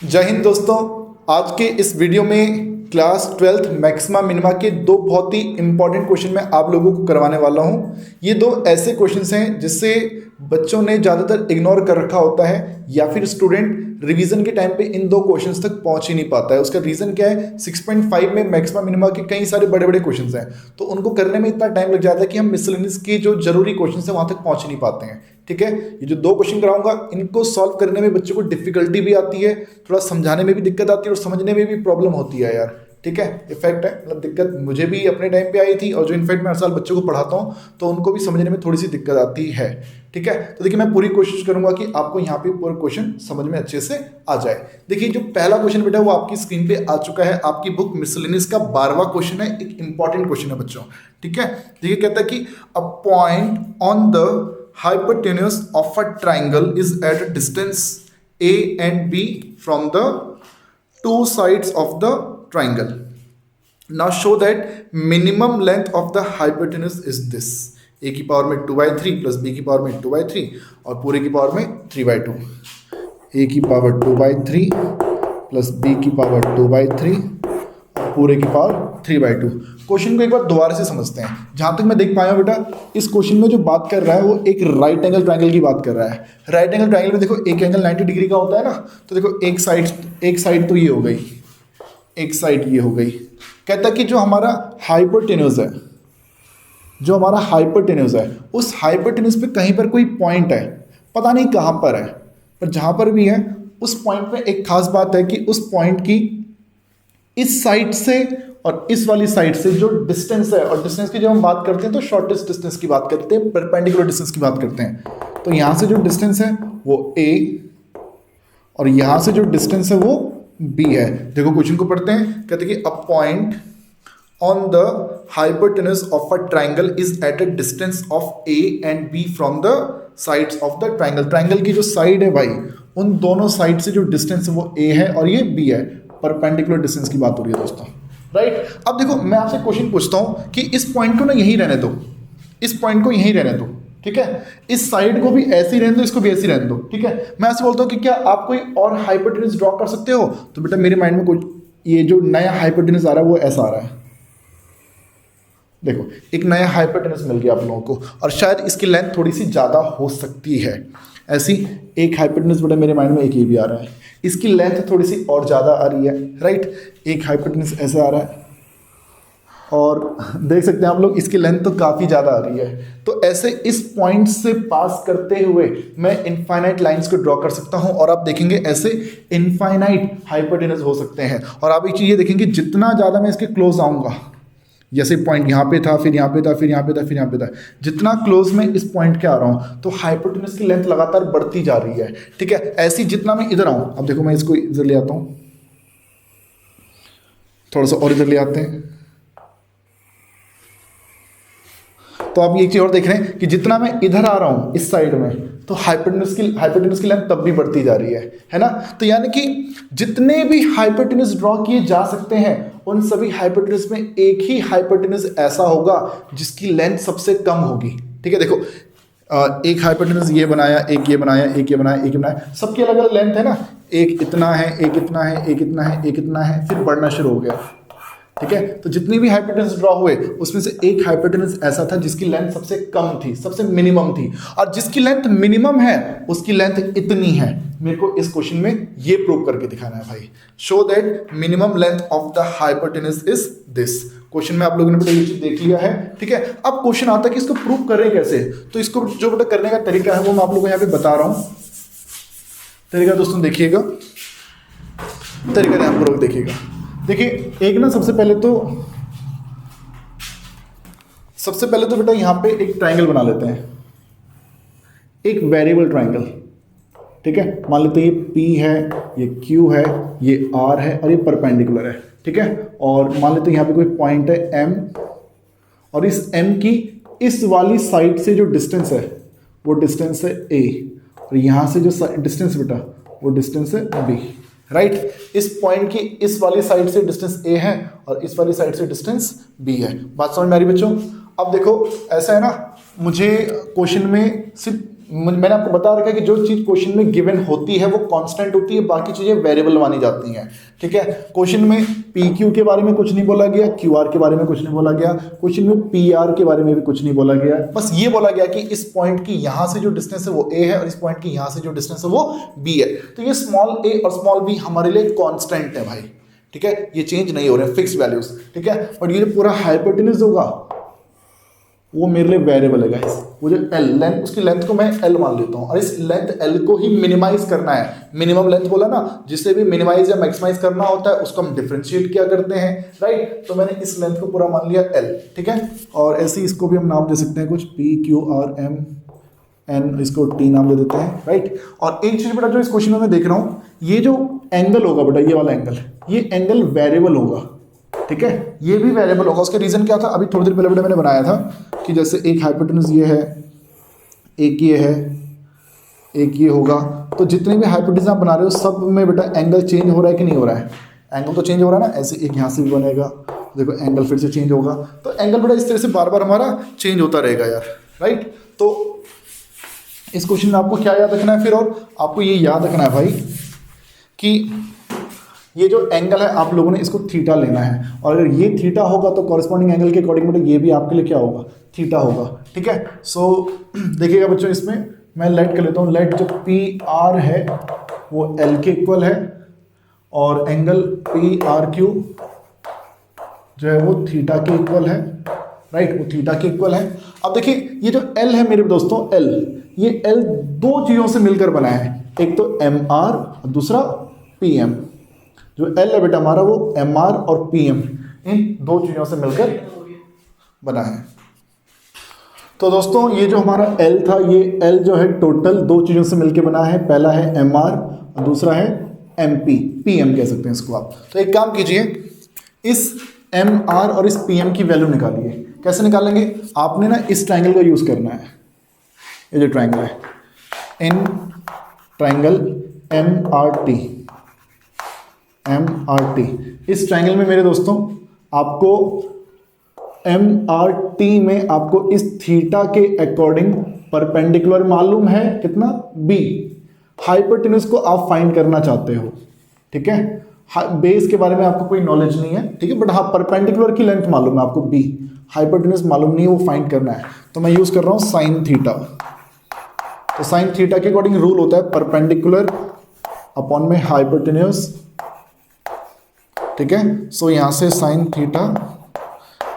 जय हिंद दोस्तों। आज के इस वीडियो में क्लास 12th मैक्सिमा मिनिमा के दो बहुत ही इंपॉर्टेंट क्वेश्चन मैं आप लोगों को करवाने वाला हूं। ये दो ऐसे क्वेश्चंस हैं जिससे बच्चों ने ज़्यादातर इग्नोर कर रखा होता है या फिर स्टूडेंट रिवीजन के टाइम पे इन दो क्वेश्चंस तक पहुंच ही नहीं पाता है। उसका रीज़न क्या है, 6.5 में मैक्सिमा मिनिमा के कई सारे बड़े बड़े क्वेश्चंस हैं, तो उनको करने में इतना टाइम लग जाता है कि हम मिसलेनियस के जो जरूरी क्वेश्चंस हैं वहाँ तक पहुँच नहीं पाते हैं। ठीक है, ये जो दो क्वेश्चन कराऊंगा इनको सॉल्व करने में बच्चों को डिफिकल्टी भी आती है, थोड़ा समझाने में भी दिक्कत आती है और समझने में भी प्रॉब्लम होती है यार। ठीक है, इफेक्ट है, मतलब दिक्कत मुझे भी अपने टाइम पे आई थी और जो इनफैक्ट मैं हर साल बच्चों को पढ़ाता हूँ तो उनको भी समझने में थोड़ी सी दिक्कत आती है। ठीक है, तो देखिए मैं पूरी कोशिश करूंगा कि आपको यहाँ पे पूरा क्वेश्चन समझ में अच्छे से आ जाए। देखिए जो पहला क्वेश्चन बेटा वो आपकी स्क्रीन पे आ चुका है, आपकी बुक मिसलेनियस का 12वां क्वेश्चन है, एक इंपॉर्टेंट क्वेश्चन है बच्चों। ठीक है, देखिए कहता है कि a point on the hypotenuse of a triangle is at a distance A and B from the two sides of the triangle. Now show that minimum length of the hypotenuse is this. A की power में 2/3 plus B की power में 2/3 और पूरे की power में 3/2। A की power 2/3 plus B की पावर 2/3 और पूरे की पावर 3/2। क्वेश्चन को एक बार दोबारा से समझते हैं। जहाँ तक मैं देख पाया हूँ बेटा, इस क्वेश्चन में जो बात कर रहा है वो एक राइट एंगल ट्रायंगल की बात कर रहा है। राइट एंगल ट्रायंगल में देखो एक एंगल 90 डिग्री का होता है ना, तो देखो एक साइड तो ये हो गई, एक साइड ये हो गई। कहता है कि जो हमारा हाइपोटेन्यूज है, जो हमारा हाइपोटेन्यूज है उस हाइपोटेन्यूज पे कहीं पर कोई पॉइंट है, पता नहीं कहाँ पर है, पर जहाँ पर भी है उस पॉइंट पे एक खास बात है कि उस पॉइंट की इस साइड से और इस वाली साइड से जो डिस्टेंस है, और डिस्टेंस की जब हम बात करते हैं तो शॉर्टेस्ट डिस्टेंस की बात करते हैं, परपेंडिकुलर डिस्टेंस की बात करते हैं। तो यहाँ से जो डिस्टेंस है वो A और यहाँ से जो डिस्टेंस है वो B है। देखो क्वेश्चन को पढ़ते हैं, कहते हैं कि a point on the hypotenuse of a triangle is at a distance of A and B from the sides of the triangle. Triangle की जो साइड है भाई, उन दोनों साइड से जो डिस्टेंस है वो A है और ये B है। परपेंडिकुलर डिस्टेंस की बात हो रही है दोस्तों, राइट। अब देखो मैं आपसे क्वेश्चन पूछता हूं कि इस पॉइंट को ना यहीं रहने दो, इस पॉइंट को यहीं रहने दो। ठीक है, इस साइड को भी ऐसे ही रहने दो, इसको भी ऐसे ही रहने दो। ठीक है, मैं ऐसे बोलता हूं कि क्या आप कोई और हाइपोटेन्यूज ड्रॉ कर सकते हो, तो बेटा मेरे माइंड में कोई ये जो नया हाइपोटेन्यूज आ रहा है वो ऐसा आ रहा है। देखो एक नया हाइपोटेन्यूज मिल गया आप लोगों को और शायद इसकी लेंथ थोड़ी सी ज़्यादा हो सकती है। ऐसी एक हाइपोटेन्यूज बेटा मेरे माइंड में एक ये भी आ रहा है, इसकी लेंथ थोड़ी सी और ज़्यादा आ रही है, राइट। एक हाइपोटेन्यूज ऐसे आ रहा है और देख सकते हैं आप लोग इसकी लेंथ तो काफ़ी ज़्यादा आ रही है। तो ऐसे इस पॉइंट से पास करते हुए मैं इनफाइनाइट लाइंस को ड्रॉ कर सकता हूं और आप देखेंगे ऐसे इनफाइनाइट हाइपोटेन्यूज हो सकते हैं। और आप एक चीज़ ये देखेंगे, जितना ज़्यादा मैं इसके क्लोज आऊँगा, जैसे पॉइंट यहाँ पे था, फिर यहाँ पे था, फिर यहाँ पे था, फिर यहाँ पे था, जितना क्लोज मैं इस पॉइंट के आ रहा हूँ तो हाइपोटेन्यूज की लेंथ लगातार बढ़ती जा रही है। ठीक है, ऐसी जितना मैं इधर आऊँ, अब देखो मैं इसको इधर ले आता हूँ, थोड़ा सा और इधर ले आते हैं, तो आप एक चीज और देख रहे हैं कि जितना मैं इधर आ रहा हूँ इस साइड में, तो हाइपोटेन्यूज की लेंथ तब भी बढ़ती जा रही है ना। तो यानी कि जितने भी हाइपोटेन्यूज ड्रॉ किए जा सकते हैं उन सभी हाइपोटेन्यूज में एक ही हाइपोटेन्यूज ऐसा होगा जिसकी लेंथ सबसे कम होगी। ठीक है, देखो एक हाइपोटेन्यूज ये बनाया, एक ये बनाया, एक ये बनाया, एक ये बनाया, सबकी अलग अलग लेंथ है ना, एक इतना है, एक इतना है, एक इतना है, एक इतना है, फिर बढ़ना शुरू हो गया। ठीक है, तो जितनी भी हाइपोटेन्यूज ड्रॉ हुए उसमें से एक हाइपोटेन्यूज ऐसा था जिसकी लेंथ सबसे कम थी, सबसे मिनिमम थी, और जिसकी लेंथ मिनिमम है उसकी लेंथ इतनी है। मेरे को इस क्वेश्चन में ये प्रूव करके दिखाना है भाई। Show that minimum length of the hypotenuse is this. Question में आप लोगों ने बेटा ये चीज देख लिया है। ठीक है, अब क्वेश्चन आता है कि इसको प्रूव करें कैसे। तो इसको जो बेटा करने का तरीका है वो मैं आप लोगों को यहाँ पे बता रहा हूँ। तरीका दोस्तों देखिएगा, तरीका ध्यानपूर्वक देखिएगा। देखिए एक ना सबसे पहले तो बेटा यहाँ पे एक ट्राइंगल बना लेते हैं, एक वेरिएबल ट्राइंगल। ठीक है, मान लेते हैं ये P है, ये Q है, ये R है और ये परपेंडिकुलर है। ठीक है, और मान लेते हैं यहाँ पे कोई पॉइंट है M और इस M की इस वाली साइड से जो डिस्टेंस है वो डिस्टेंस है A और यहाँ से जो डिस्टेंस बेटा वो डिस्टेंस है B, राइट। इस पॉइंट की इस वाली साइड से डिस्टेंस A है और इस वाली साइड से डिस्टेंस B है। बात समझ में आ रही बच्चों। अब देखो ऐसा है ना, मुझे क्वेश्चन में सिर्फ मैंने आपको बता रखा है कि जो चीज़ क्वेश्चन में गिवन होती है वो कांस्टेंट होती है, बाकी चीज़ें वेरिएबल मानी जाती हैं। ठीक है, क्वेश्चन में पी क्यू के बारे में कुछ नहीं बोला गया, क्यू आर के बारे में कुछ नहीं बोला गया, क्वेश्चन में पी आर के बारे में भी कुछ नहीं बोला गया। बस ये बोला गया कि इस पॉइंट की यहाँ से जो डिस्टेंस है वो ए है और इस पॉइंट की यहाँ से जो डिस्टेंस है वो बी है। तो ये स्मॉल ए और स्मॉल बी हमारे लिए कॉन्स्टेंट है भाई। ठीक है, ये चेंज नहीं हो रहे हैं, फिक्स वैल्यूज। ठीक है, और ये जो पूरा हाइपोटेन्यूज होगा वो मेरे लिए वेरिएबल है गाइस। वो जो एल लेंथ, उसकी लेंथ को मैं एल मान लेता हूँ और इस लेंथ एल को ही मिनिमाइज करना है। मिनिमम लेंथ बोला ना, जिसे भी मिनिमाइज या मैक्सिमाइज करना होता है उसको हम डिफरेंशिएट किया करते हैं, राइट। तो मैंने इस लेंथ को पूरा मान लिया एल। ठीक है, और ऐसे ही इसको भी हम नाम दे सकते हैं कुछ, P Q R M N, इसको टी नाम दे देते हैं, राइट। और एक चीज बेटा जो इस क्वेश्चन में मैं देख रहा हूँ, ये जो एंगल होगा बेटा, ये वाला एंगल, ये एंगल वेरिएबल होगा। ठीक है, ये भी वेरिएबल होगा। उसका रीजन क्या था, अभी थोड़ी देर पहले बेटा मैंने बनाया था कि जैसे एक हाइपोटेन्यूज ये है, एक ये है, एक ये होगा, तो जितने भी हाइपोटेन्यूज आप बना रहे हो सब में बेटा एंगल चेंज हो रहा है कि नहीं हो रहा है? एंगल तो चेंज हो रहा है ना। ऐसे एक यहाँ से भी बनेगा, देखो एंगल फिर से चेंज होगा। तो एंगल बेटा इस तरह से बार बार हमारा चेंज होता रहेगा यार, राइट। तो इस क्वेश्चन में आपको क्या याद रखना है फिर, और आपको ये याद रखना है भाई कि ये जो एंगल है आप लोगों ने इसको थीटा लेना है, और अगर ये थीटा होगा तो कॉरेस्पॉन्डिंग एंगल के अकॉर्डिंग मतलब ये भी आपके लिए क्या होगा, थीटा होगा। ठीक है, सो देखिएगा बच्चों, इसमें मैं लेट कर लेता हूँ। लेट जो पी आर है वो एल के इक्वल है और एंगल पी आर क्यू जो है वो थीटा के इक्वल है, राइट, वो थीटा के इक्वल है। अब देखिए ये जो एल है मेरे दोस्तों, एल, ये एल दो चीज़ों से मिलकर बना है, एक तो एम आर और दूसरा पी एम। जो एल है बेटा हमारा वो एम आर और पी एम, इन दो चीज़ों से मिलकर बना है। तो दोस्तों ये जो हमारा एल था, ये एल जो है टोटल दो चीज़ों से मिलकर बना है। पहला है एम आर और दूसरा है एम पी, पी एम कह सकते हैं इसको आप। तो एक काम कीजिए, इस एम आर और इस पी एम की वैल्यू निकालिए। कैसे निकालेंगे, आपने ना इस ट्राइंगल का यूज़ करना है। ये जो ट्राइंगल है, in triangle M R T, M R T, इस ट्राइंगल में मेरे दोस्तों आपको एम आर टी में आपको इस थीटा के अकॉर्डिंग परपेंडिकुलर मालूम है कितना, बी। हाइपोटेन्यूज को आप फाइंड करना चाहते हो। ठीक है, बेस के बारे में आपको कोई नॉलेज नहीं है, ठीक है, बट हाँ परपेंडिकुलर की लेंथ मालूम है आपको बी, हाइपोटेन्यूज मालूम नहीं है, वो फाइंड करना है। तो मैं यूज कर रहा हूँ साइन थीटा। तो साइन थीटा के अकॉर्डिंग रूल होता है परपेंडिकुलर अपॉन में हाइपोटेन्यूज। ठीक है, सो यहाँ से साइन थीटा,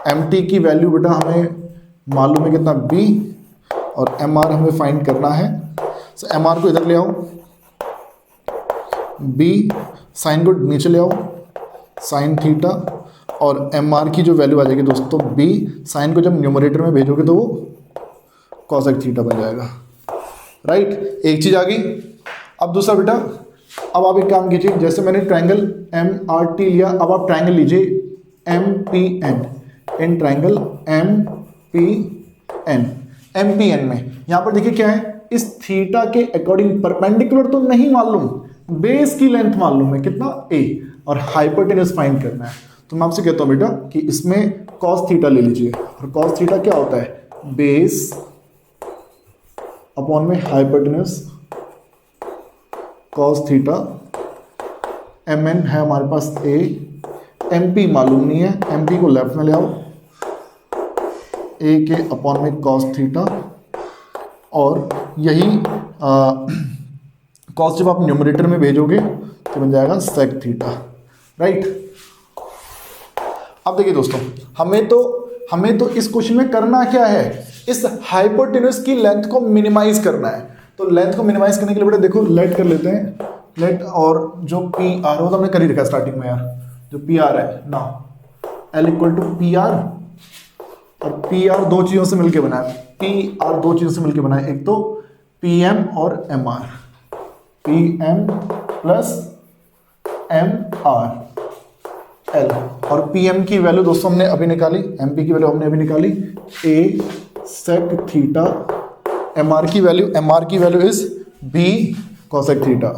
एम टी की वैल्यू बेटा हमें मालूम है कितना, बी, और एम आर हमें फाइंड करना है। सो एम आर को इधर ले आओ, बी, साइन को नीचे ले आओ, साइन थीटा, और एम आर की जो वैल्यू आ जाएगी दोस्तों बी, साइन को जब न्यूमरेटर में भेजोगे तो वो कॉसेक थीटा बन जाएगा, राइट। एक चीज़ आ गई। अब दूसरा बेटा, अब आप एक काम कीजिए, जैसे मैंने ट्राइंगल एम आर टी लिया, अब आप ट्राइंगल लीजिए M P N, in triangle M P N, M P N में यहाँ पर देखिए क्या है, इस थीटा के अकॉर्डिंग परपेंडिकुलर तो नहीं मालूम, बेस की लेंथ मालूम है कितना, ए, और हाइपोटेन्यूज फाइंड करना है। तो मैं आपसे कहता हूँ बेटा कि इसमें कॉस थीटा ले लीजिए, और कॉस थीटा क्या होता है, बेस अपॉन में hypotenuse cos theta, M N है हमारे पास ए, एम पी मालूम नहीं है, एम पी को लेफ्ट में ले आओ, ए के अपॉन में कॉस थीटा, और यही कॉस जब आप न्यूमरेटर में भेजोगे तो बन जाएगा सेक थीटा, राइट। अब देखिए दोस्तों, हमें तो इस क्वेश्चन में करना क्या है, इस हाइपोटेन्यूज की लेंथ को मिनिमाइज करना है। तो लेंथ को मिनिमाइज करने के लिए बेटा देखो लेट कर लेते हैं, लेट, और जो पी आर हो तो हमने कर ही रखा स्टार्टिंग में यार, जो पी आर है ना, L equal to P R, और पी आर दो चीज़ों से मिलकर बना है, पी आर दो चीज़ों से मिलकर बना है, एक तो पी एम और M R, P M plus M R L, और पी एम की वैल्यू दोस्तों हमने अभी निकाली, एम पी की वैल्यू हमने अभी निकाली, a sec theta, M R की value is B cosec theta.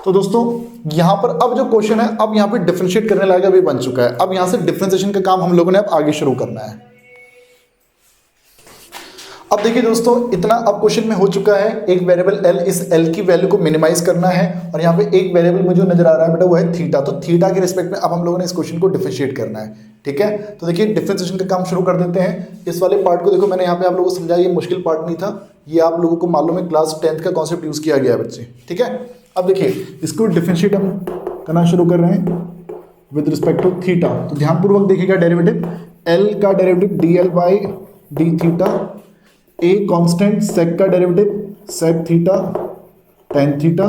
तो दोस्तों यहां पर अब जो क्वेश्चन है, अब यहां पे डिफरेंशिएट करने लायक अभी बन चुका है। अब यहां से डिफरेंशिएशन का काम हम लोगों ने अब आगे शुरू करना है। अब देखिए दोस्तों, इतना अब क्वेश्चन में हो चुका है। एक वेरिएबल एल, इस एल की वैल्यू को मिनिमाइज करना है और यहाँ पे एक वेरिएबल मुझे नजर आ रहा है बेटा, वो है थीटा। तो थीटा के रिस्पेक्ट में अब हम लोगों ने इस क्वेश्चन को डिफरेंशिएट करना है, ठीक है। तो देखिए डिफरेंशिएशन का काम शुरू कर देते हैं। इस वाले पार्ट को देखो, मैंने यहाँ पे आप लोगों को समझाया, ये मुश्किल पार्ट नहीं था, ये आप लोगों को मालूम है, क्लास 10th का कॉन्सेप्ट यूज किया गया है बच्चे, ठीक है। अब देखिए इसको डिफरेंशिएट हम करना शुरू कर रहे हैं विद रिस्पेक्ट टू थीटा। तो ध्यानपूर्वक देखिएगा डेरिवेटिव, एल का derivative D L by D theta, A constant sec का derivative sec theta tan theta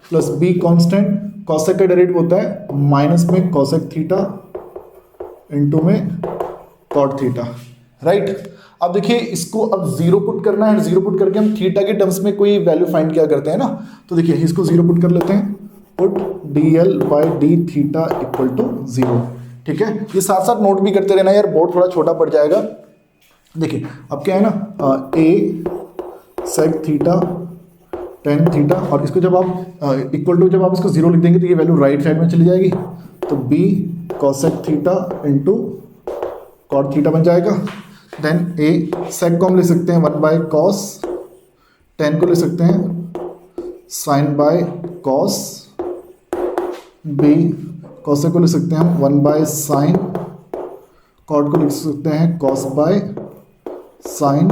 plus B constant cosec का डेरिवेटिव होता है माइनस में कॉसेक थीटा इनटू में कॉट थीटा, राइट। अब देखिए इसको अब जीरो पुट करना है, जीरो पुट करके हम थीटा के टर्म्स में कोई वैल्यू फाइंड किया करते हैं ना। तो देखिए इसको जीरो पुट कर लेते हैं, put D L by D theta equal to zero, ठीक है। ये साथ साथ नोट भी करते रहना यार, बोर्ड थोड़ा छोटा पड़ जाएगा। देखिए अब क्या है ना, ए सेक थीटा टेन थीटा, और इसको जब आप इक्वल टू, जब आप इसको जीरो लिख देंगे तो ये वैल्यू राइट साइड में चली जाएगी, तो B cosec theta into cot theta बन जाएगा। देन ए सेक को हम लिख सकते हैं 1 बाय कॉस, टेन को लिख सकते हैं sine by cos, B cosec को लिख सकते हैं हम 1 बाय साइन, कॉट को लिख सकते हैं cos by sine,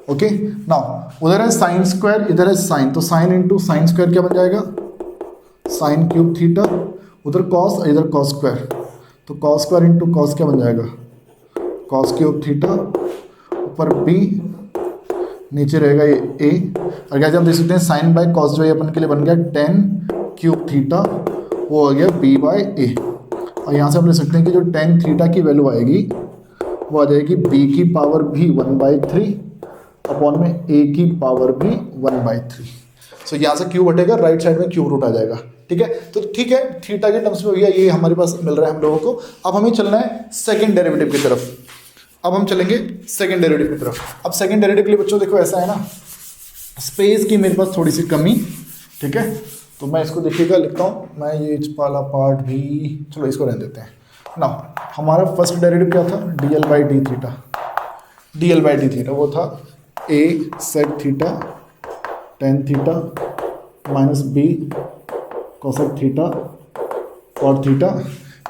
okay. Now उधर है साइन स्क्वायर, इधर है साइन, तो साइन इंटू साइन स्क्वायर क्या बन जाएगा, साइन क्यूब थीटा, उधर कॉस इधर कॉस स्क्वायर, तो कॉस स्क्वायर इंटू कॉस क्या बन जाएगा, कॉस क्यूब थीटा, ऊपर बी, नीचे रहेगा ये ए, और क्या हम देख सकते हैं साइन बाय कॉस जो है अपन के लिए बन गया टेन क्यूब थीटा, वो हो गया बी बाय ए। और यहाँ से हम लिख सकते हैं कि जो टेन थीटा की वैल्यू आएगी वो आ जाएगी बी की पावर भी 1/3 अपॉन में ए की पावर भी 1/3। सो यहाँ से क्यूब हटेगा, राइट साइड में क्यूब रूट आ जाएगा, ठीक है। तो ठीक है, थीटा के टर्म्स में भैया ये हमारे पास मिल रहा है हम लोगों को। अब हमें चलना है सेकंड डेरिवेटिव की तरफ। अब हम चलेंगे सेकंड डेरिवेटिव की तरफ। अब सेकंड डेरिवेटिव के लिए बच्चों देखो ऐसा है ना, स्पेस की मेरे पास थोड़ी सी कमी, ठीक है। तो मैं इसको देखिएगा लिखता हूँ, मैं ये वाला पार्ट भी, चलो इसको रहने देते हैं ना। हमारा फर्स्ट डेरिवेटिव क्या था, D L by D theta, D L by D theta वो था A sec theta tan theta minus B cosec theta cot theta.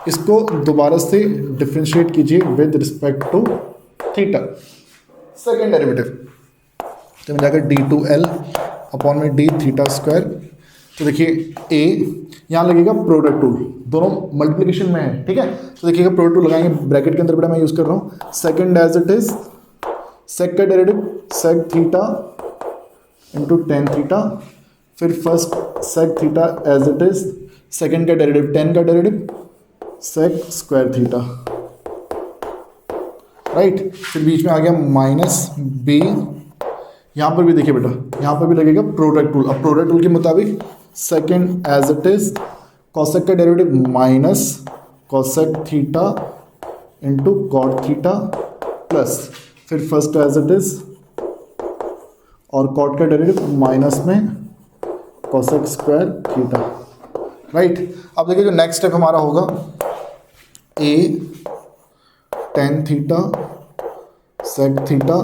इसको दोबारा से डिफरेंशिएट कीजिए with respect to theta, second derivative, तो मिल जाएगा डी टू एल अपॉन में डी थीटा स्क्वायर। तो देखिए ए यहाँ लगेगा प्रोडक्ट टूल, दोनों मल्टीप्लिकेशन में है, ठीक है। तो देखिएगा प्रोडक्ट टूल लगाएंगे, ब्रैकेट के अंदर बेटा मैं यूज़ कर रहा हूँ second as it is sec का derivative sec theta into tan theta, फिर first sec theta as it is, second का डेरिवेटिव टेन का derivative sec square theta, right. फिर बीच में आ गया माइनस बी, यहाँ पर भी देखिए बेटा, यहाँ पर भी लगेगा प्रोडक्ट टूल। अब प्रोडक्ट टूल के मुताबिक second as it is cosec का derivative minus cosec theta into cot theta plus फिर फर्स्ट एज इट इज और कॉट का डेरिवेटिव माइनस में कॉसेक स्क्वायर थीटा, राइट। अब देखिए जो नेक्स्ट स्टेप हमारा होगा, A tan theta sec theta,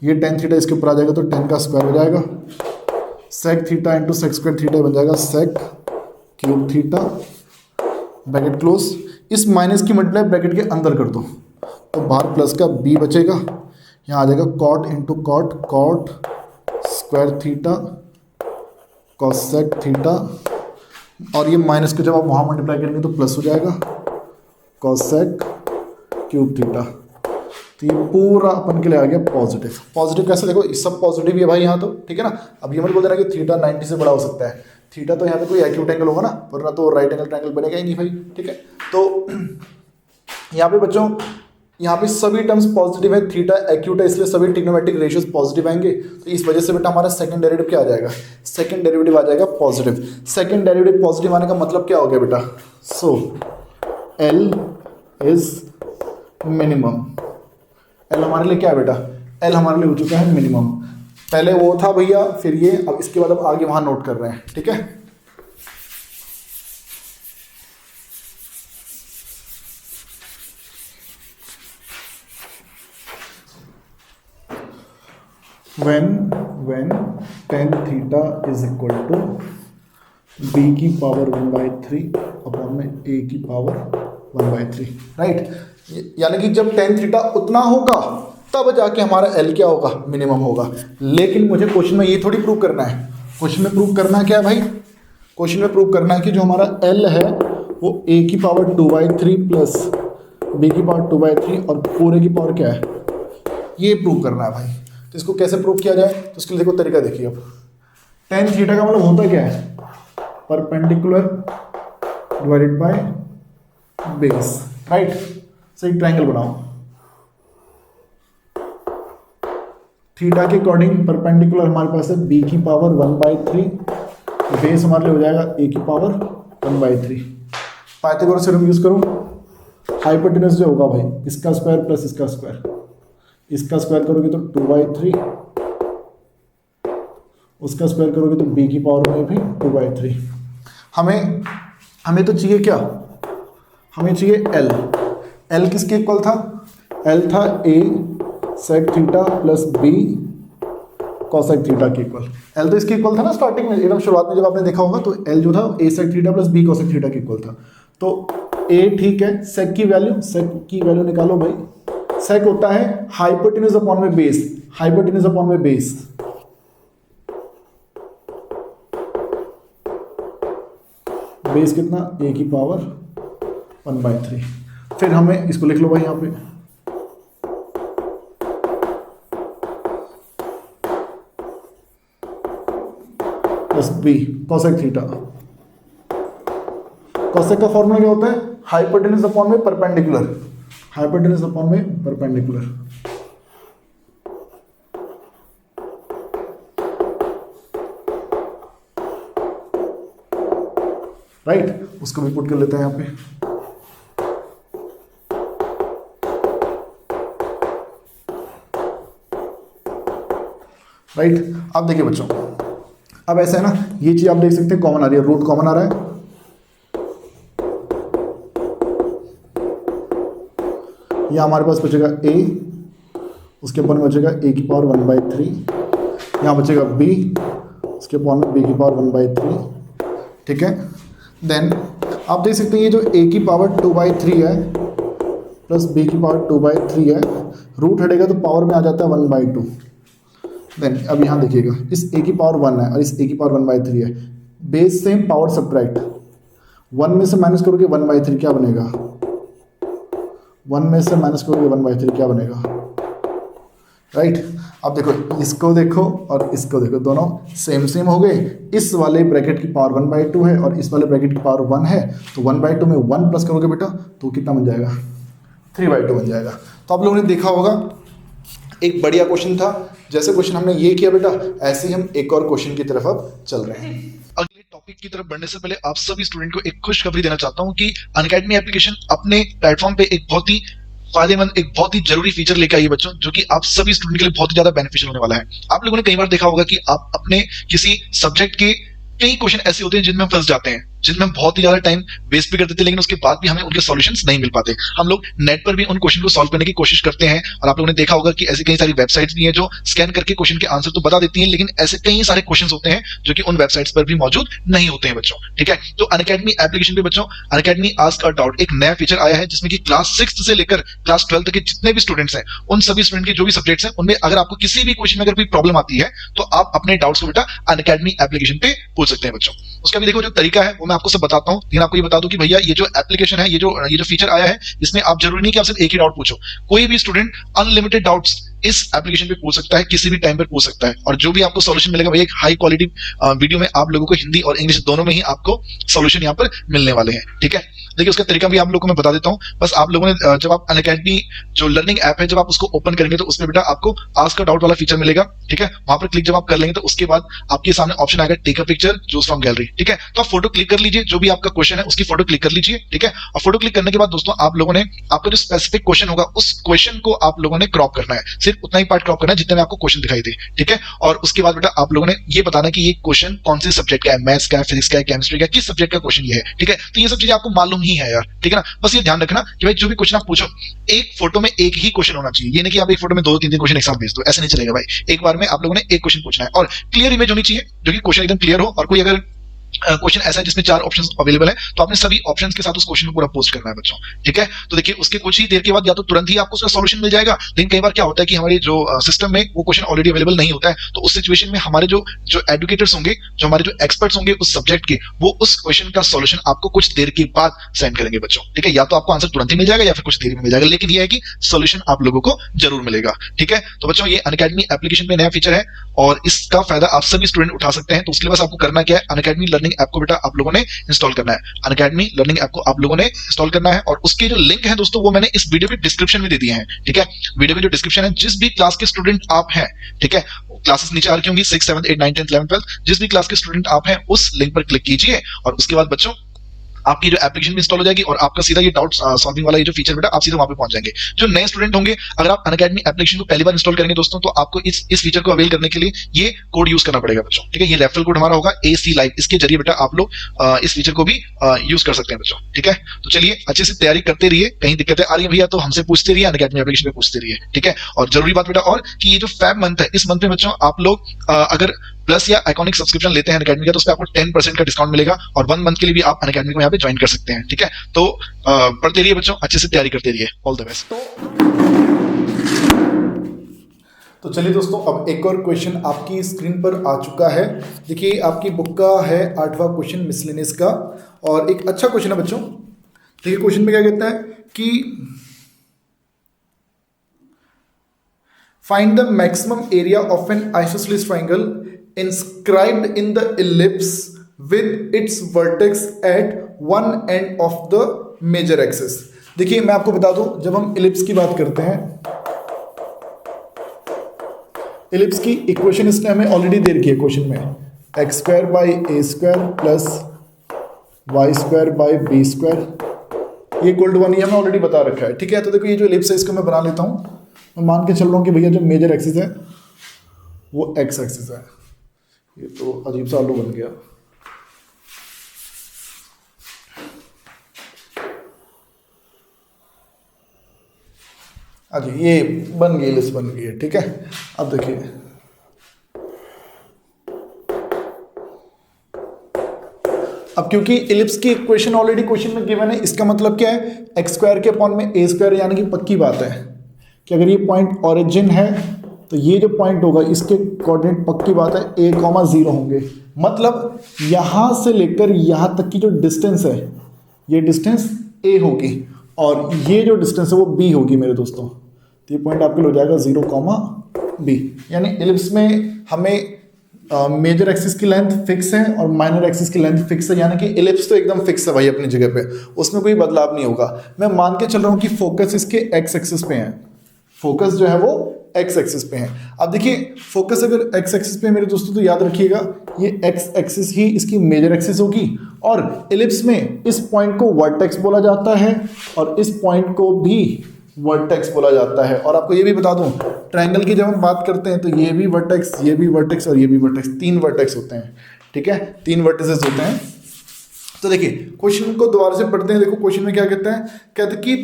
ये टेन थीटा इसके ऊपर आ जाएगा तो टेन का स्क्वायर हो जाएगा, sec theta into sec square theta बन जाएगा sec cube theta, bracket close. इस माइनस की मल्टीप्लाई ब्रैकेट के अंदर कर दो तो बाहर प्लस का बी बचेगा, यहाँ आ जाएगा cot into cot, cot square theta cosec theta, और ये माइनस को जब आप वहाँ मल्टीप्लाई करेंगे तो प्लस हो जाएगा कॉसेक क्यूब थीटा। तो ये पूरा अपन के लिए आ गया पॉजिटिव। पॉजिटिव कैसे, देखो इस सब पॉजिटिव ही है भाई यहाँ तो, ठीक है ना। अब ये मत बोल देना कि थीटा 90 से बड़ा हो सकता है, थीटा तो यहाँ पे कोई एक्यूट एंगल होगा ना, वरना तो राइट एंगल ट्रायंगल बनेगा ही नहीं भाई, ठीक है। तो यहाँ पे बच्चों, यहाँ पे सभी टर्म्स पॉजिटिव है, थीटा एक्यूट है इसलिए सभी ट्रिग्नोमेट्रिक रेशियोज पॉजिटिव आएंगे। तो इस वजह से बेटा हमारा सेकंड डेरिवेटिव क्या आ जाएगा, सेकंड डेरिवेटिव आ जाएगा पॉजिटिव। सेकंड डेरिवेटिव पॉजिटिव आने का मतलब क्या हो गया बेटा, so L is minimum. L हमारे लिए क्या है बेटा, एल हमारे लिए हो चुका है मिनिमम। पहले वो था भैया, फिर ये, अब इसके बाद अब आगे वहां नोट कर रहे हैं, ठीक है। when tan theta is equal to b की पावर 1/3 अपॉन में a की पावर 1/3, राइट। यानी कि जब tan थीटा उतना होगा तब जाके हमारा l क्या होगा, मिनिमम होगा। लेकिन मुझे क्वेश्चन में ये थोड़ी प्रूव करना है, क्वेश्चन में प्रूव करना क्या है भाई, क्वेश्चन में प्रूव करना है कि जो हमारा l है वो a की पावर 2/3 प्लस b की पावर 2/3 और पूरे की पावर क्या है, ये प्रूव करना है भाई। तो इसको कैसे प्रूव किया जाए, तो इसके लिए देखो तरीका देखिए। अब tan थीटा का मतलब होता क्या है, perpendicular divided by base, right. सही ट्रायंगल बनाओ, थीटा के अकॉर्डिंग परपेंडिकुलर हमारे पास है b की पावर 1/3, बेस हमारे लिए हो जाएगा a की पावर 1/3। पाइथागोरस थ्योरम यूज करूं, हाइपोटेनस जो होगा भाई इसका स्क्वायर प्लस इसका स्क्वायर, इसका स्क्वायर करोगे तो 2/3, उसका स्क्वायर करोगे तो b की पावर में भी 2/3। हमें तो चाहिए क्या, हमें चाहिए l किसके इक्वल था, l था a sec theta plus b cosec theta के इक्वल। l तो इसके इक्वल था ना स्टार्टिंग में, एकदम शुरुआत में जब आपने देखा होगा, तो l जो था a sec theta plus b cosec theta के इक्वल था। तो a ठीक है, सेक की वैल्यू निकालो भाई। सेक होता है हाइपोटेन्यूज अपॉन में बेस, हाइपोटेन्यूज अपॉन में बेस। बेस कितना, a की पावर 1/3। फिर हमें इसको लिख लो भाई यहाँ पे, plus b cosec theta. Cosec का फॉर्मूला क्या होता है, हाइपोटेन्यूज अपॉन में परपेंडिकुलर, हाइपोटेन्यूज अपॉन में परपेंडिकुलर, राइट। उसको भी पुट कर लेते हैं यहाँ पे, राइट। अब देखिए बच्चों, अब ऐसा है ना, ये चीज आप देख सकते हैं कॉमन आ रही है, रूट कॉमन आ रहा है, ये हमारे पास बचेगा a, उसके ऊपर में बचेगा a की पावर 1/3, यहाँ बचेगा b, उसके ऊपर में b की पावर 1/3, ठीक है। देन आप देख सकते हैं ये जो a की पावर 2/3 है प्लस b की पावर 2/3 है, रूट हटेगा तो पावर में आ जाता है 1/2। देन अब यहाँ देखिएगा, इस a की पावर 1 है और इस a की पावर 1/3 है, बेस सेम पावर सब्ट्रैक्ट, 1 में से माइनस करोगे 1/3 क्या बनेगा, 1 में से माइनस करोगे 1/3 क्या बनेगा, राइट। अब देखो इसको देखो और इसको देखो, दोनों सेम हो गए। इस वाले ब्रैकेट की पावर 1/2 है और इस वाले ब्रैकेट की पावर 1 है, तो 1/2 में 1 प्लस करोगे बेटा तो कितना बन जाएगा, 3/2 बन जाएगा। तो आप लोगों ने देखा होगा एक बढ़िया क्वेश्चन था, जैसे क्वेश्चन हमने ये किया बेटा, ऐसे ही हम एक और क्वेश्चन की तरफ अब चल रहे हैं। अगले टॉपिक की तरफ बढ़ने से पहले आप सभी स्टूडेंट को एक खुशखबरी देना चाहता हूं कि अनअकैडमी एप्लीकेशन अपने प्लेटफॉर्म पे एक बहुत ही फायदेमंद, एक बहुत ही जरूरी फीचर लेकर आई है बच्चों, जो कि आप सभी स्टूडेंट के लिए बहुत ही ज्यादा बेनिफिशियल होने वाला है। आप लोगों ने कई बार देखा होगा कि आप अपने किसी सब्जेक्ट के कई क्वेश्चन ऐसे होते हैं जिनमें हम फंस जाते हैं, जिनमें हम बहुत ही ज्यादा टाइम वेस्ट भी कर देते हैं, लेकिन उसके बाद भी हमें उनके सॉल्यूशंस नहीं मिल पाते। हम लोग नेट पर भी उन क्वेश्चन को सॉल्व करने की कोशिश करते हैं, और आप लोगों ने देखा होगा कि ऐसी कई सारी वेबसाइट्स भी हैं जो स्कैन करके क्वेश्चन के आंसर तो बता देती हैं, लेकिन ऐसे कई सारे क्वेश्चंस होते हैं जो कि उन वेबसाइट्स पर भी मौजूद नहीं होते हैं बच्चों, ठीक है। तो अनअकैडमी एप्लीकेशन पे बच्चों अनअकैडमी आस्क अ डाउट एक नया फीचर आया है, जिसमें कि क्लास 6 से लेकर क्लास 12 तक के जितने भी स्टूडेंट्स हैं, उन सभी स्टूडेंट के जो भी सब्जेक्ट्स हैं, उनमें अगर आपको किसी भी क्वेश्चन में अगर कोई प्रॉब्लम आती है तो आप अपने डाउट्स को बेटा अनअकैडमी एप्लीकेशन पे पूछ सकते हैं बच्चों। उसका भी देखो जो तरीका है वो मैं आपको सब बताता हूं, लेकिन आपको ये बता दूं कि भैया ये जो एप्लीकेशन है, ये जो फीचर आया है, इसमें आप जरूरी नहीं कि आप सिर्फ एक ही डाउट पूछो, कोई भी स्टूडेंट अनलिमिटेड डाउट्स इस एप्लीकेशन पे पूछ सकता है, किसी भी टाइम पर पूछ सकता है, और जो भी आपको सॉल्यूशन मिलेगा भैया एक हाई क्वालिटी वीडियो में आप लोगों को हिंदी और इंग्लिश दोनों में ही आपको सॉल्यूशन यहाँ पर मिलने वाले हैं, ठीक है। देखिए उसका तरीका भी आप लोगों को मैं बता देता हूं। बस आप लोगों ने जब आप अनअकैडमी जो लर्निंग ऐप है, जब आप उसको ओपन करेंगे तो उसमें बेटा आपको आस्क अ डाउट वाला फीचर मिलेगा, ठीक है। वहां पर क्लिक जब आप कर लेंगे तो उसके बाद आपके सामने ऑप्शन आएगा take a picture choose from gallery, ठीक है। तो आप फोटो क्लिक कर लीजिए, जो भी आपका क्वेश्चन है उसकी फोटो क्लिक कर लीजिए, ठीक है। और फोटो क्लिक करने के बाद दोस्तों आप लोगों ने आपका जो स्पेसिफिक क्वेश्चन होगा उस क्वेश्चन को आप लोगों ने क्रॉप करना है, सिर्फ सिर्फ उतना ही पार्ट क्रॉप करना है जितने में आपको क्वेश्चन दिखाई दे, ठीक है। और उसके बाद बेटा आप लोगों ने ये बताना कि ये क्वेश्चन कौन से सब्जेक्ट का है, मैथ्स का है, फिजिक्स का है, केमिस्ट्री का, किस सब्जेक्ट का क्वेश्चन ये है, ठीक है। तो ये सब चीजें आपको मालूम ही है यार, ठीक है ना। बस ये ध्यान रखना कि भाई जो भी क्वेश्चन आप पूछो एक फोटो में एक ही क्वेश्चन होना चाहिए, ये नहीं कि आप एक फोटो में 2-3 क्वेश्चन एक साथ भेज दो, ऐसे नहीं चलेगा भाई। एक बार में आप लोगों ने एक क्वेश्चन पूछना है और क्लियर इमेज होनी चाहिए, जो कि क्वेश्चन एकदम क्लियर हो। और कोई अगर क्वेश्चन ऐसा है जिसमें 4 ऑप्शंस अवेलेबल है तो आपने सभी ऑप्शंस के साथ उस क्वेश्चन को पूरा पोस्ट करना है बच्चों, ठीक है। तो देखिए उसके कुछ ही देर के बाद या तो तुरंत ही आपको उसका सॉल्यूशन मिल जाएगा, लेकिन कई बार क्या होता है कि हमारे जो सिस्टम में वो क्वेश्चन ऑलरेडी अवेलेबल नहीं होता है, तो उस सिचुएशन में हमारे जो एडुकेटर्स होंगे, जो हमारे जो एक्सपर्ट्स होंगे उस सब्जेक्ट के, वो उस क्वेश्चन का सॉल्यूशन आपको कुछ देर के बाद सेंड करेंगे बच्चों, ठीक है। या तो आपको आंसर तुरंत ही मिल जाएगा या फिर कुछ देर में मिल जाएगा, लेकिन ये है कि सॉल्यूशन आप लोगों को जरूर मिलेगा, ठीक है। तो बच्चों ये अनअकैडमी एप्लीकेशन में नया फीचर है और इसका फायदा आप सभी स्टूडेंट उठा सकते हैं। तो उसके लिए बस आपको करना क्या है, अनअकैडमी लर्निंग ऐप को बेटा आप लोगों ने इंस्टॉल करना है। अनअकैडमी लर्निंग ऐप को आप लोगों ने इंस्टॉल करना है और उसके जो लिंक है दोस्तों वो मैंने इस वीडियो के डिस्क्रिप्शन में दे दिए हैं, ठीक है। वीडियो में जो डिस्क्रिप्शन है, जिस भी क्लास के स्टूडेंट आप हैं, ठीक है, क्लासेस नीचे आ रखी होंगी 6, 7, 8, 9, 10, 11, 12, जिस भी क्लास के स्टूडेंट आप हैं उस लिंक पर क्लिक कीजिए और उसके बाद बच्चों आपकी जो एप्लीकेशन भी इंस्टॉल हो जाएगी और आपका सीधा ये डाउट सॉल्विंग वाला ये जो फीचर बेटा आप सीधा वहां पे पहुंच जाएंगे। जो नए स्टूडेंट होंगे, अगर आप अनअकैडमी एप्लीकेशन को पहली बार इंस्टॉल करेंगे दोस्तों, तो आपको इस फीचर को अवेल करने के लिए ये कोड यूज करना पड़ेगा बच्चों, ठीक है। ये रेफरल कोड हमारा होगा AC Live, इसके जरिए बेटा आप लोग इस फीचर को भी यूज कर सकते हैं बच्चों, ठीक है। तो चलिए अच्छे से तैयारी करते रहिए, कहीं दिक्कतें आ रही है भैया तो हमसे पूछते रहिए, अनअकैडमी एप्लीकेशन पे पूछते रहिए, ठीक है। और जरूरी बात बेटा और कि ये जो फैब मंथ है, इस मंथ में बच्चों आप लोग अगर प्लस या आइकॉनिक सब्सक्रिप्शन लेते हैं अनअकैडमी का, तो उस पर आपको 10% का डिस्काउंट मिलेगा और 1 मंथ के लिए भी आप अनअकैडमी को यहाँ पे ज्वाइन कर सकते हैं, ठीक है। तो पढ़ते रहिए बच्चों, अच्छे से तैयारी करते रहिए, ऑल द बेस्ट। तो चलिए दोस्तों, अब एक और क्वेश्चन आपकी स्क्रीन पर आ चुका है। देखिए आपकी बुक का है 8वां क्वेश्चन मिसलेनियस का और एक अच्छा क्वेश्चन है बच्चों। देखिए क्वेश्चन में क्या कहता है कि find the maximum area of an isosceles triangle inscribed in the ellipse with its vertex at one end of the major axis। देखिए मैं आपको बता दूं, जब हम इलिप्स की बात करते हैं, इलिप्स की इक्वेशन इसने हमें ऑलरेडी दे रखी है क्वेश्चन में, x² + a² + y² / b², ये इक्वल टू 1 ही हमें ऑलरेडी बता रखा है, ठीक है। तो देखो ये जो इलिप्स है इसको मैं बना लेता हूं। मैं मान के चल रहा हूँ कि भैया जो मेजर एक्सिस है वो एक्स एक्सिस है। ये तो अजीब सा आलू बन गया। अच्छा ये बन गई, लिस्ट बन गई है, ठीक है। अब देखिए अब क्योंकि इलिप्स की इक्वेशन ऑलरेडी क्वेश्चन में गिवन है, इसका मतलब क्या है, x² के अपॉन में a², यानी कि पक्की बात है कि अगर ये पॉइंट ओरिजिन है तो ये जो पॉइंट होगा इसके कोऑर्डिनेट पक्की बात है a,0 होंगे। मतलब यहाँ से लेकर यहाँ तक की जो डिस्टेंस है ये डिस्टेंस a होगी और ये जो डिस्टेंस है वो b होगी मेरे दोस्तों। तो ये पॉइंट आपके लिए हो जाएगा 0, b। यानी इलिप्स में हमें मेजर एक्सिस की लेंथ फिक्स है और माइनर एक्सिस की लेंथ फिक्स है, यानी कि इलिप्स तो एकदम फिक्स है भाई अपनी जगह पे, उसमें कोई बदलाव नहीं होगा। मैं मान के चल रहा हूँ कि फोकस इसके एक्स एक्सिस पे है, फोकस जो है वो एक्स एक्सिस पे है। अब देखिए फोकस अगर एक्स एक्सिस पे है मेरे दोस्तों, तो याद रखिएगा ये एक्स एक्सिस ही इसकी मेजर एक्सिस होगी और इलिप्स में इस पॉइंट को वर्टेक्स बोला जाता है और इस पॉइंट को भी वर्टेक्स बोला जाता है। और आपको ये भी बता दूं, ट्रायंगल की जब हम बात करते हैं तो ये भी वर्टेक्स, ये भी वर्टेक्स और ये भी वर्टेक्स, 3 वर्टेक्स होते हैं, ठीक है, 3 वर्टिसेस होते हैं। तो देखिए क्वेश्चन को दोबारा से पढ़ते हैं। देखो क्वेश्चन में क्या कहता है, कहते कि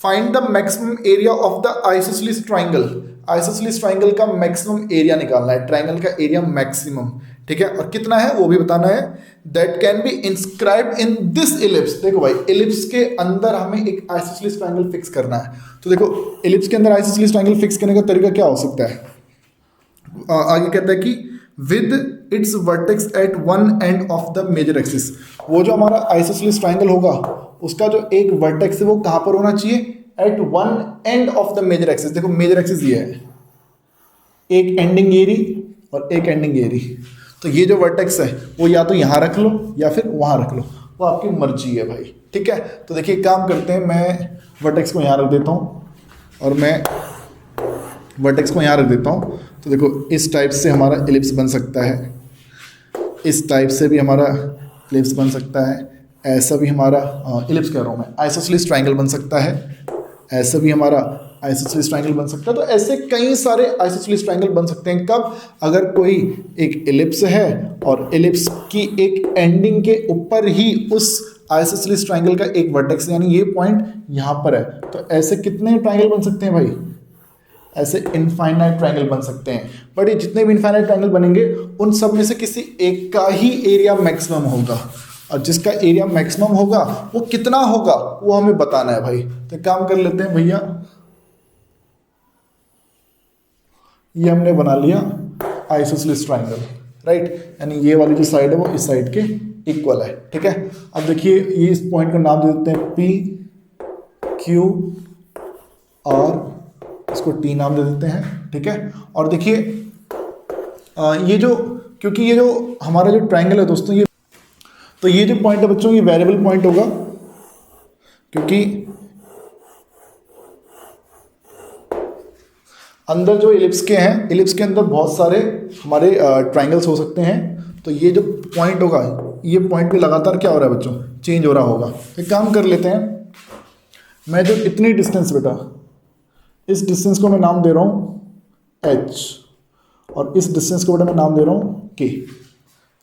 find the maximum area of the isosceles triangle. Isosceles triangle का मैक्सिमम एरिया निकालना है, ट्राइंगल का एरिया मैक्सिमम, ठीक है, और कितना है वो भी बताना है। That can be inscribed in this ellipse. देखो भाई इलिप्स के अंदर हमें एक आइसोसेलेस ट्राइंगल फिक्स करना है। तो देखो इलिप्स के अंदर आइसोसेलेस ट्राइंगल फिक्स करने का तरीका क्या हो सकता है। आगे कहता है कि with its vertex at one end of the major axis. वो जो हमारा आइसोसेलेस ट्राइंगल होगा उसका जो एक वर्टेक्स है वो कहाँ पर होना चाहिए, at one end of the major axis. देखो मेजर एक्सिस ये है, एक एंडिंग एरी और एक एंडिंग एरी। तो ये जो वर्टेक्स है वो या तो यहाँ रख लो या फिर वहाँ रख लो, वो आपकी मर्जी है भाई, ठीक है। तो देखिए काम करते हैं, मैं वर्टेक्स को यहाँ रख देता हूँ और मैं वर्टेक्स को यहाँ रख देता हूँ। तो देखो इस टाइप से हमारा इलिप्स बन सकता है, इस टाइप से भी हमारा इलिप्स बन सकता है, ऐसा भी हमारा इलिप्स कह रहा हूँ मैं, आइसोसेलेस ट्राइंगल बन सकता है, ऐसा भी हमारा आइसोसेलेस ट्रायंगल बन सकता है। तो ऐसे कई सारे आइसोसेलेस ट्रायंगल बन सकते हैं। कब? अगर कोई एक एलिप्स है और एलिप्स की एक एंडिंग के ऊपर ही उस आइसोसेलेस ट्रायंगल का एक वर्टेक्स यानी ये पॉइंट यहाँ पर है, तो ऐसे कितने ट्रायंगल बन सकते हैं भाई? ऐसे इनफाइनाइट ट्रायंगल बन सकते हैं। बट ये जितने भी इनफाइनाइट ट्रायंगल बनेंगे उन सब में से किसी एक का ही एरिया मैक्सिमम होगा, और जिसका एरिया मैक्सिमम होगा वो कितना होगा वो हमें बताना है भाई। तो काम कर लेते हैं भैया, ये हमने बना लिया आइसोसेलेस ट्रायंगल, राइट, यानी ये वाली जो साइड है वो इस साइड के इक्वल है, ठीक है। अब देखिए ये इस पॉइंट का नाम दे देते हैं पी क्यू और इसको टी नाम दे देते हैं, ठीक है। और देखिए ये जो, क्योंकि ये जो हमारा जो ट्रायंगल है दोस्तों, ये तो ये जो पॉइंट है बच्चों ये वेरिएबल पॉइंट होगा, क्योंकि अंदर जो इलिप्स के हैं, इलिप्स के अंदर बहुत सारे हमारे ट्रायंगल्स हो सकते हैं। तो ये जो पॉइंट होगा, ये पॉइंट भी लगातार क्या हो रहा है बच्चों? चेंज हो रहा होगा। एक काम कर लेते हैं, मैं जो इतनी डिस्टेंस बेटा, इस डिस्टेंस को मैं नाम दे रहा हूँ h, और इस डिस्टेंस को बेटा मैं नाम दे रहा हूँ k,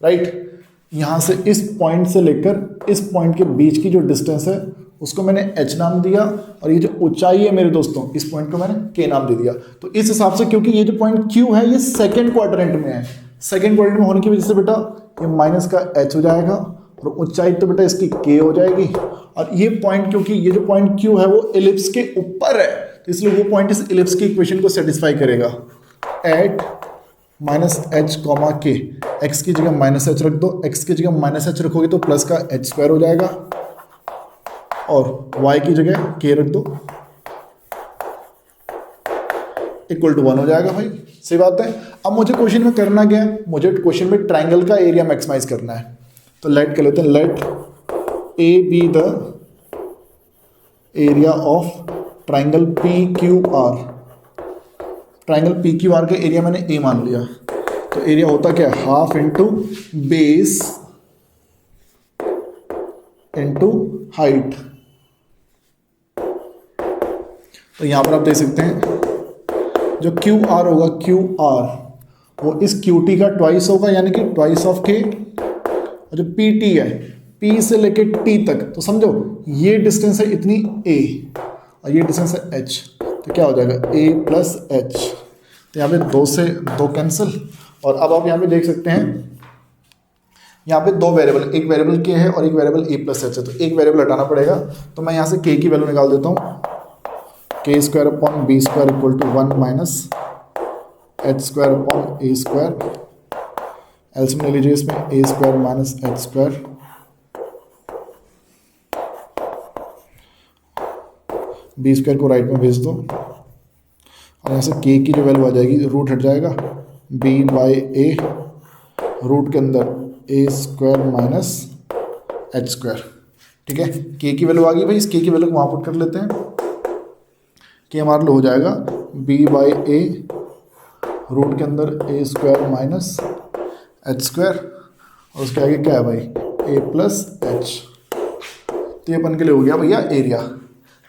राइट। यहाँ से इस पॉइंट से लेकर इस पॉइंट के बीच की जो डिस्टेंस है उसको मैंने h नाम दिया, और ये जो ऊंचाई है मेरे दोस्तों, इस पॉइंट को मैंने k नाम दे दिया। तो इस हिसाब से, क्योंकि ये जो पॉइंट q है ये सेकंड क्वाड्रेंट में है, सेकंड क्वाड्रेंट में होने की वजह से बेटा ये माइनस का h हो जाएगा, और ऊंचाई तो बेटा इसकी k हो जाएगी। और ये पॉइंट, क्योंकि ये जो पॉइंट q है वो एलिप्स के ऊपर है, तो इसलिए वो पॉइंट इस एलिप्स की इक्वेशन को सेटिस्फाई करेगा। एट माइनस एच कॉमा के, एक्स की जगह माइनस एच रख दो, एक्स की जगह माइनस एच रखोगे तो प्लस का एच स्क्वायर हो जाएगा, और y की जगह k रख दो, इक्वल टू 1 हो जाएगा भाई। सही बात है। अब मुझे क्वेश्चन में करना क्या है? मुझे क्वेश्चन में ट्रायंगल का एरिया मैक्सिमाइज करना है। तो लेट कर लेते हैं, let A be the area of triangle P Q R. Triangle P Q R का एरिया मैंने ए मान लिया, तो एरिया होता क्या है? Half into base into height. तो यहां पर आप देख सकते हैं जो क्यू आर होगा, क्यू आर वो इस क्यू टी का ट्वाइस होगा, यानी कि ट्वाइस ऑफ के। और जो पी टी है, पी से लेके टी तक, तो समझो ये डिस्टेंस है इतनी ए और ये डिस्टेंस है एच, तो क्या हो जाएगा? A plus H. तो यहाँ पे 2 से 2 कैंसिल। और अब आप यहाँ पे देख सकते हैं यहाँ पे 2 वेरिएबल, एक वेरिएबल के है और एक वेरिएबल ए प्लस एच है, तो एक वेरिएबल हटाना पड़ेगा। तो मैं यहाँ से के की वैल्यू निकाल देता हूँ, K square upon B square equal to 1 minus H square upon A square. LCM ले लीजिए इसमें, A square minus H square, B square को राइट में भेज दो, और यहाँ से के की जो वैल्यू आ जाएगी, रूट हट जाएगा, बी बाई ए, रूट के अंदर ए स्क्वायर माइनस एच स्क्वायर। ठीक है, के की वैल्यू आ गई भाई। इस के की वैल्यू को वहाँ पुट कर लेते हैं, के हमारे लिए हो जाएगा बी बाई ए, रूट के अंदर ए स्क्वायर माइनस एच स्क्वायर, और उसके आगे क्या है भाई? ए प्लस एच। तो ये अपन के लिए हो गया भैया एरिया।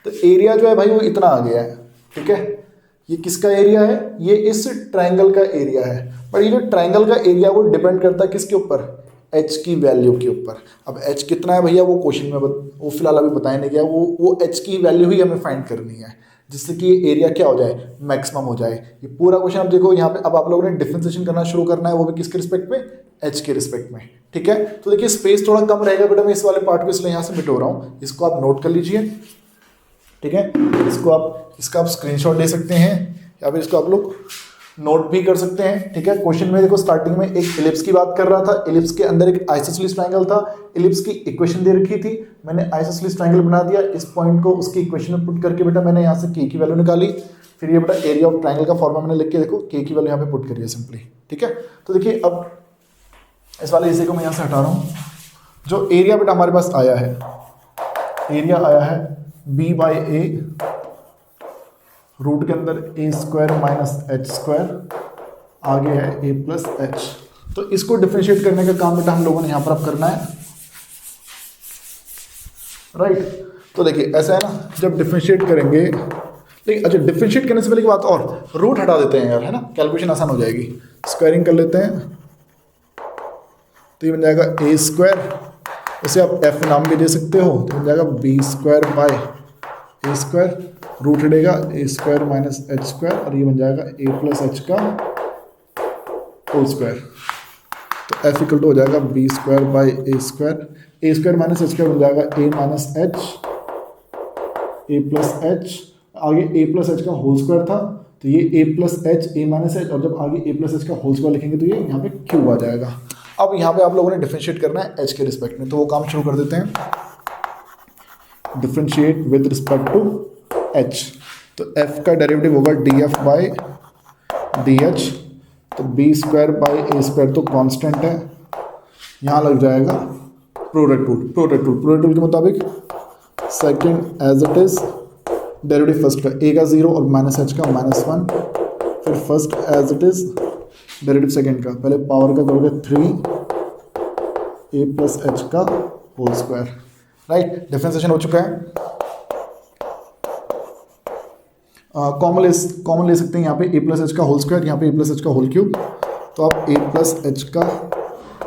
तो एरिया जो है भाई वो इतना आ गया है। ठीक है, ये किसका एरिया है? ये इस ट्रायंगल का एरिया है। पर ये जो ट्रायंगल का एरिया वो डिपेंड करता है किसके ऊपर? एच की वैल्यू के ऊपर। अब एच कितना है भैया वो क्वेश्चन में वो फिलहाल अभी बताया नहीं गया। वो एच की वैल्यू ही हमें फाइंड करनी है, जिससे कि ये एरिया क्या हो जाए? मैक्सिमम हो जाए। ये पूरा क्वेश्चन आप देखो यहाँ पे। अब आप लोगों ने डिफरेंशिएशन करना शुरू करना है, वो भी किसके रिस्पेक्ट में? एच के रिस्पेक्ट में। ठीक है, तो देखिए स्पेस थोड़ा कम रहेगा बेटा, मैं इस वाले पार्ट को इसलिए यहाँ से मिटो रहा हूँ। इसको आप नोट कर लीजिए। ठीक है, इसका आप स्क्रीनशॉट ले सकते हैं, या फिर इसको आप लोग नोट भी कर सकते हैं। ठीक है, क्वेश्चन में देखो स्टार्टिंग में एक इलिप्स की बात कर रहा था। इलिप्स के अंदर एक आइसोसेलेस ट्रायंगल था। इलिप्स की इक्वेशन दे रखी थी, मैंने आइसोसेलेस ट्रायंगल बना दिया। इस पॉइंट को उसकी इक्वेशन में पुट करके बेटा मैंने यहाँ से के की वैल्यू निकाली। फिर ये बेटा एरिया ऑफ ट्रायंगल का फॉर्मूला मैंने लिख के देखो के की वैल्यू यहाँ पे पुट करिए सिंपली। ठीक है, तो देखिए अब इस वाले हिस्से को मैं यहाँ से हटा रहा हूँ। जो एरिया बेटा हमारे पास आया है, एरिया आया है बी बाई ए, रूट के अंदर ए स्क्वायर माइनस एच स्क्वायर, आगे है ए प्लस एच। तो इसको डिफरेंशिएट करने का काम बेटा हम लोगों ने यहाँ पर अब करना है। राइट, तो देखिए ऐसा है ना, जब डिफरेंशिएट करेंगे लेकिन अच्छा डिफरेंशिएट करने से पहले की बात और, रूट हटा देते हैं यार, है ना, कैलकुलेशन आसान हो जाएगी। स्क्वायरिंग कर लेते हैं तो ये बन जाएगा ए स्क्वायर, इसे आप एफ नाम भी दे सकते हो, तो बन जाएगा B square by A square, root हटेगा A square minus H square, और ये बन जाएगा ए प्लस एच का होल स्क्वायर। तो एफ इक्वल टू हो जाएगा B square by A square minus H square बन जाएगा A minus H, A plus H, आगे ए प्लस एच का होल स्क्वायर था तो ये A plus H A minus H, और जब आगे ए प्लस एच का होल स्क्वायर लिखेंगे तो ये यहाँ पे क्यूब आ जाएगा। अब यहाँ पे आप लोगों ने डिफरेंशिएट करना है एच के रिस्पेक्ट में, तो वो काम शुरू कर देते हैं। Differentiate with respect to H, तो एफ का डेरिवेटिव होगा D F by D H, तो B square by A square तो कांस्टेंट है, यहाँ लग जाएगा प्रोडक्ट रूल के मुताबिक second as it is, derivative first का ए का 0 और माइनस एच का -1, फिर first as it is derivative second का, पहले पावर का करोगे 3 ए प्लस एच का होल स्क्वायर, राइट। डिफरेंशिएशन हो चुका है। कॉमन ले सकते हैं यहाँ पे ए प्लस एच का होल स्क्वायर, यहाँ पे ए प्लस एच का होल क्यूब, तो आप ए प्लस एच का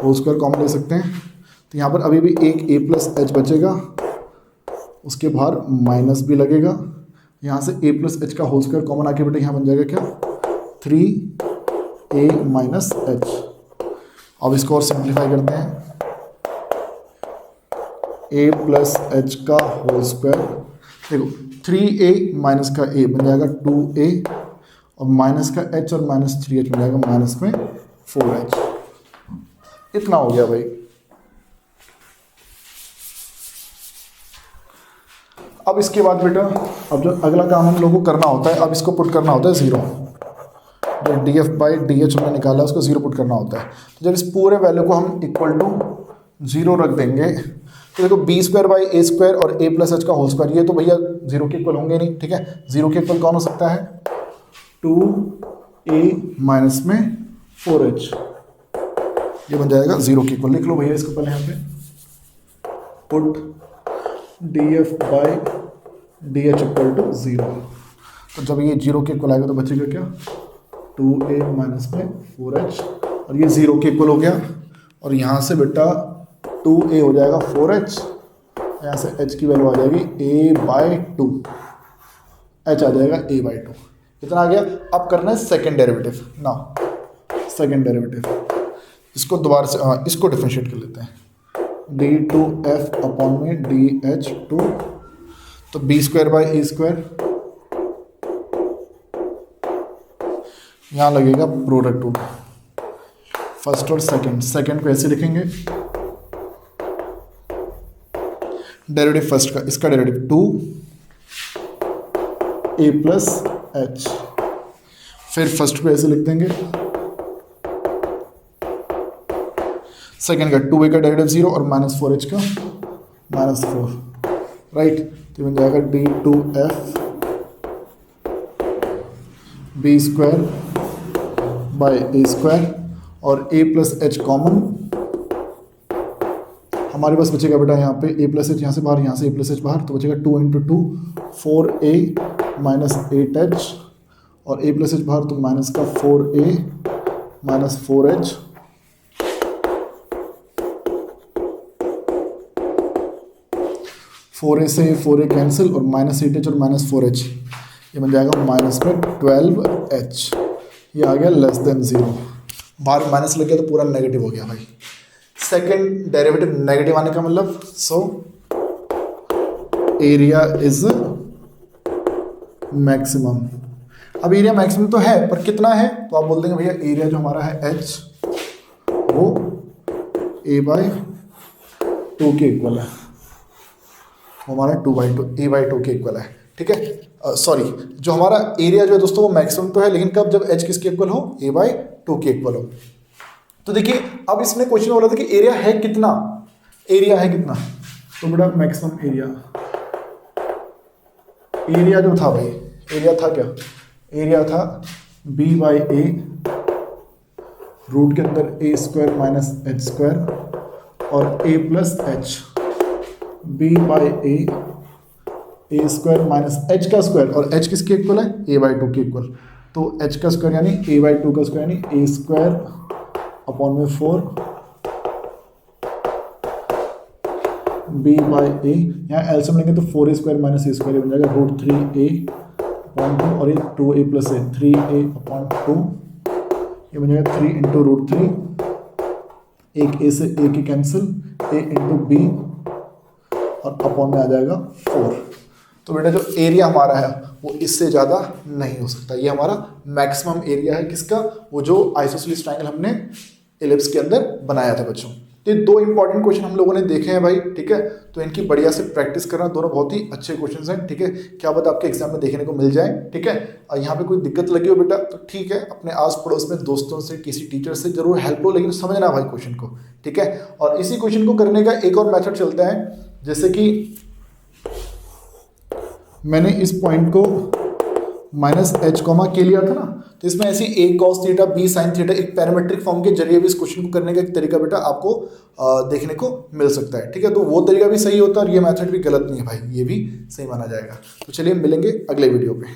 होल स्क्वायर कॉमन ले सकते हैं। तो यहाँ पर अभी भी एक ए प्लस एच बचेगा, उसके बाहर माइनस भी लगेगा, यहाँ से ए प्लस एच का होल स्क्वायर कॉमन आके बेटे यहाँ बन जाएगा क्या 3 ए माइनस एच। अब इसको और सिंप्लीफाई करते हैं, ए प्लस एच का होल स्क्वायर, देखो 3a माइनस का a बन जाएगा 2a, और माइनस का h और माइनस 3h बन जाएगा माइनस में 4h। इतना हो गया भाई। अब इसके बाद बेटा अब जो अगला काम हम लोगों को करना होता है, अब इसको पुट करना होता है 0, जो D F by D H हमने निकाला है उसको 0 पुट करना होता है। तो जब इस पूरे वैल्यू को हम इक्वल टू 0 रख देंगे तो देखो B square by A square और ए प्लस एच का होल स्क्वायर, ये तो भैया 0 के इक्वल होंगे नहीं, ठीक है। 0 के इक्वल कौन हो सकता है 2a माइनस में 4h, ये बन जाएगा 0 के इक्वल। लिख लो भैया इसको पहले यहाँ पे, put D F by D H equal to 0। तो जब ये 0 के इक्वल आएगा तो बचेगा क्या 2a माइनस में 4h, और ये 0 के इक्वल हो गया, और यहाँ से बेटा 2a हो जाएगा 4h, यहाँ से h की वैल्यू आ जाएगी a/2, h आ जाएगा a/2, इतना आ गया। अब करना है सेकेंड डेरिवेटिव ना, सेकेंड डेरिवेटिव इसको दोबारा से इसको डिफरेंशिएट कर लेते हैं, d2f अपॉन में dh2, तो B square by A square, यहाँ लगेगा प्रोडक्ट रूल, फर्स्ट और सेकेंड को ऐसे लिखेंगे, डेरिवेटिव फर्स्ट का, इसका डेरिवेटिव 2a प्लस एच, फिर फर्स्ट को ऐसे लिख देंगे, सेकेंड का 2a का डेरिवेटिव 0 और माइनस 4h का -4, राइट। तो बन जाएगा d2f B square by A square, और a प्लस एच कॉमन हमारे पास बचेगा बेटा यहाँ पे a प्लस एच यहाँ से बाहर, यहाँ से a प्लस एच बाहर, तो बचेगा 2 × 2 4a माइनस 8h, और a प्लस एच बाहर तो माइनस का 4a माइनस 4h, से 4a कैंसिल, और माइनस 8h और माइनस 4h, ये बन जाएगा माइनस में 12h, ये आ गया लेस देन 0, बाहर माइनस लग गया तो पूरा नेगेटिव हो गया भाई। सेकेंड डेरिवेटिव नेगेटिव आने का मतलब, सो एरिया इज मैक्सिमम। अब एरिया मैक्सिमम तो है, पर कितना है, तो आप बोल देंगे भैया एरिया जो हमारा है h वो a/2 के इक्वल है, हमारा 2/2 a/2 के इक्वल है, ठीक है। सॉरी, जो हमारा एरिया जो है दोस्तों वो मैक्सिमम तो है, लेकिन कब, जब h किसके इक्वल हो, a/2 के इक्वल हो। तो देखिए अब इसने क्वेश्चन बोला था कि एरिया है कितना, एरिया है कितना, तो बेटा मैक्सिमम एरिया जो था भाई, एरिया था क्या, एरिया था b/a रूट के अंदर a square minus H square और a plus H, b/a A square minus H का स्क्वायर, और एच किसके इक्वल है, ए बाई टू के इक्वल, तो एच का स्क्वायर यानी ए बाई टू का स्क्वायर यानी ए स्क्वायर अपॉन में 4 बी बाई ए, यहाँ एल्सियम लेंगे तो 4a स्क्वायर माइनस ए स्क्वायर बन जाएगा रूट 3a अपॉन 2, और ये 2a प्लस ए 3a अपॉन 2, ये बन जाएगा 3 इंटू रूट 3, एक ए से ए की कैंसिल, a इंटू बी और अपॉन में आ जाएगा 4। तो बेटा जो एरिया हमारा है वो इससे ज़्यादा नहीं हो सकता, ये हमारा मैक्सिमम एरिया है किसका, वो जो आइसोसेलेस ट्रायंगल हमने एलिप्स के अंदर बनाया था बच्चों। तो ये दो इंपॉर्टेंट क्वेश्चन हम लोगों ने देखे हैं भाई, ठीक है, तो इनकी बढ़िया से प्रैक्टिस करना, दोनों बहुत ही अच्छे क्वेश्चंस हैं, ठीक है, क्या पता आपके एग्जाम में देखने को मिल जाए, ठीक है। और यहाँ पे कोई दिक्कत लगी हो बेटा तो ठीक है, अपने आस पड़ोस में दोस्तों से, किसी टीचर से जरूर हेल्प लो, लेकिन समझना भाई क्वेश्चन को, ठीक है। और इसी क्वेश्चन को करने का एक और मेथड चलता है, जैसे कि मैंने इस पॉइंट को माइनस एच कॉमा के लिया था ना, तो इसमें ऐसी A cos theta B sine theta एक पैरामेट्रिक फॉर्म के जरिए भी इस क्वेश्चन को करने का एक तरीका बेटा आपको देखने को मिल सकता है, ठीक है। तो वो तरीका भी सही होता है और ये मेथड भी गलत नहीं है भाई, ये भी सही माना जाएगा। तो चलिए मिलेंगे अगले वीडियो पे।